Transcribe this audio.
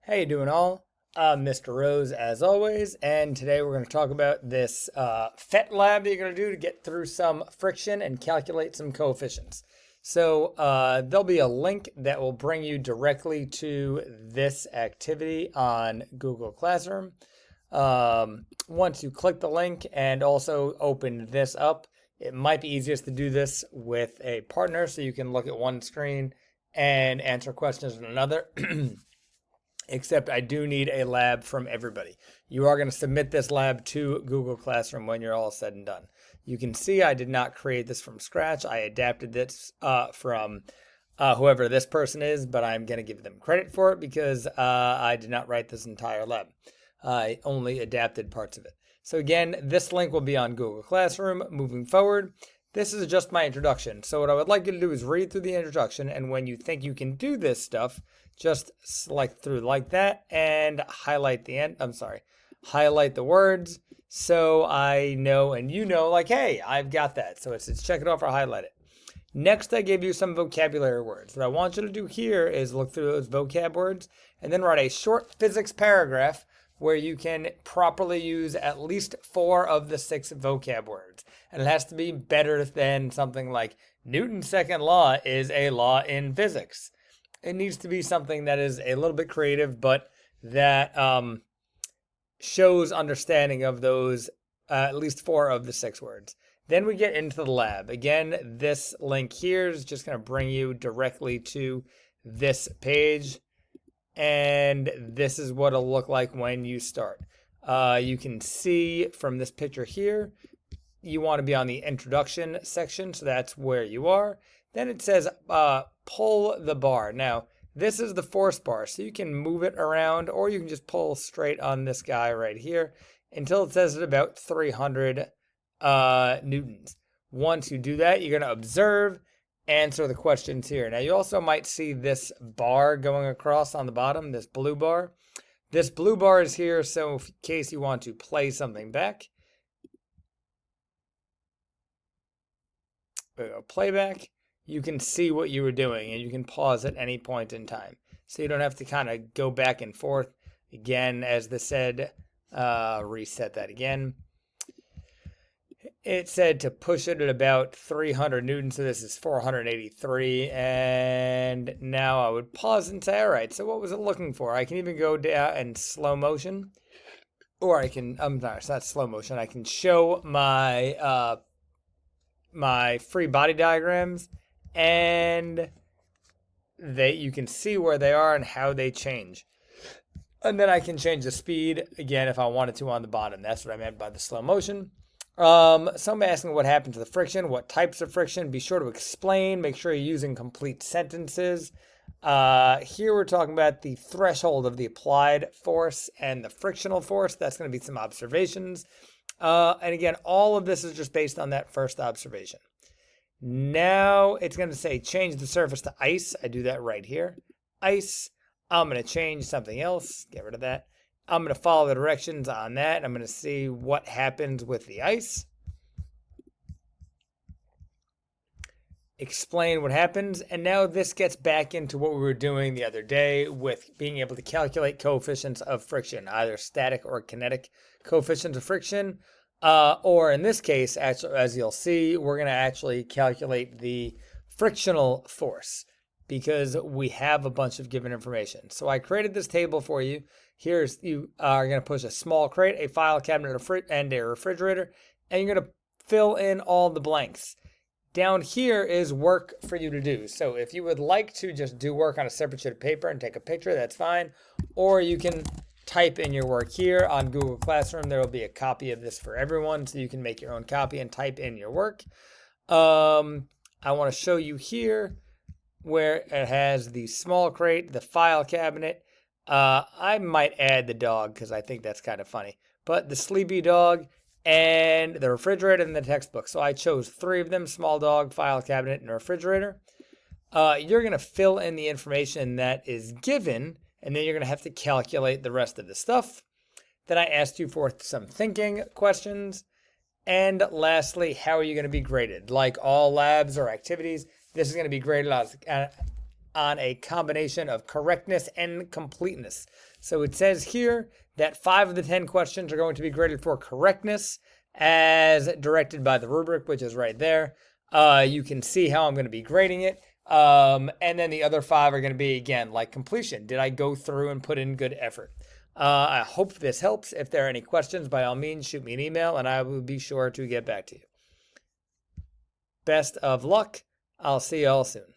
How you doing all? I'm Mr. Rose as always, and today we're going to talk about this PHET lab that you're going to do to get through some friction and calculate some coefficients. So there'll be a link that will bring you directly to this activity on Google Classroom. Once you click the link and also open this up, it might be easiest to do this with a partner so you can look at one screen and answer questions on another. Except I do need a lab from everybody. You are going to submit this lab to Google Classroom when you're all said and done. You can see I did not create this from scratch. I adapted this from whoever this person is, but I'm going to give them credit for it because I did not write this entire lab. I only adapted parts of it. So again, this link will be on Google Classroom moving forward. This is just my introduction. So what I would like you to do is read through the introduction, and when you think you can do this stuff, just select through like that and highlight the end. Highlight the words so I know and you know, like, hey, I've got that. So it's check it off or highlight it. Next, I gave you some vocabulary words. What I want you to do here is look through those vocab words and then write a short physics paragraph where you can properly use at least 4 of the 6 vocab words. And it has to be better than something like Newton's second law is a law in physics. It needs to be something that is a little bit creative, but that shows understanding of those at least 4 of the 6 words. Then we get into the lab. Again, this link here is just going to bring you directly to this page. And this is what it'll look like when you start. You can see from this picture here, you want to be on the introduction section, so that's where you are. Then it says pull the bar. Now, this is the force bar, so you can move it around, or you can just pull straight on this guy right here until it says it's about 300 newtons. Once you do that, you're going to observe, answer the questions here. Now, you also might see this bar going across on the bottom, this blue bar. This blue bar is here, so in case you want to play something back. There we go, playback. You can see what you were doing, and you can pause at any point in time. So you don't have to kind of go back and forth. Again, as this said, reset that again. It said to push it at about 300 newtons, so this is 483. And now I would pause and say, all right, so what was it looking for? I can even go down in slow motion, or I can, I'm sorry, it's not slow motion. I can show my, my free body diagrams, and you can see where they are and how they change. And then I can change the speed, again, if I wanted to on the bottom. That's what I meant by the slow motion. Some asking what happened to the friction, what types of friction. Be sure to explain, make sure you're using complete sentences. Here we're talking about the threshold of the applied force and the frictional force. That's going to be some observations. And again, all of this is just based on that first observation. Now it's going to say change the surface to ice. I do that right here. Ice. I'm going to change something else. Get rid of that. I'm going to follow the directions on that. I'm going to see what happens with the ice. Explain what happens. And now this gets back into what we were doing the other day with being able to calculate coefficients of friction, either static or kinetic coefficients of friction. Or in this case, actually, as you'll see, we're going to actually calculate the frictional force because we have a bunch of given information. So I created this table for you. Here's, you are going to push a small crate, a file cabinet, and a refrigerator, and you're going to fill in all the blanks. Down here is work for you to do. So if you would like to just do work on a separate sheet of paper and take a picture, that's fine. Or you can type in your work here on Google Classroom. There will be a copy of this for everyone, so you can make your own copy and type in your work. I want to show you here where it has the small crate, the file cabinet. I might add the dog because I think that's kind of funny. But the sleepy dog and the refrigerator and the textbook. So I chose 3 of them: small dog, file cabinet, and refrigerator. You're going to fill in the information that is given, and then you're going to have to calculate the rest of the stuff. Then I asked you for some thinking questions. And lastly, how are you going to be graded? Like all labs or activities, this is going to be graded on a combination of correctness and completeness. So it says here that 5 of the 10 questions are going to be graded for correctness as directed by the rubric, which is right there. You can see how I'm going to be grading it. And then the other 5 are going to be, again, like completion. Did I go through and put in good effort? I hope this helps. If there are any questions, by all means, shoot me an email and I will be sure to get back to you. Best of luck. I'll see you all soon.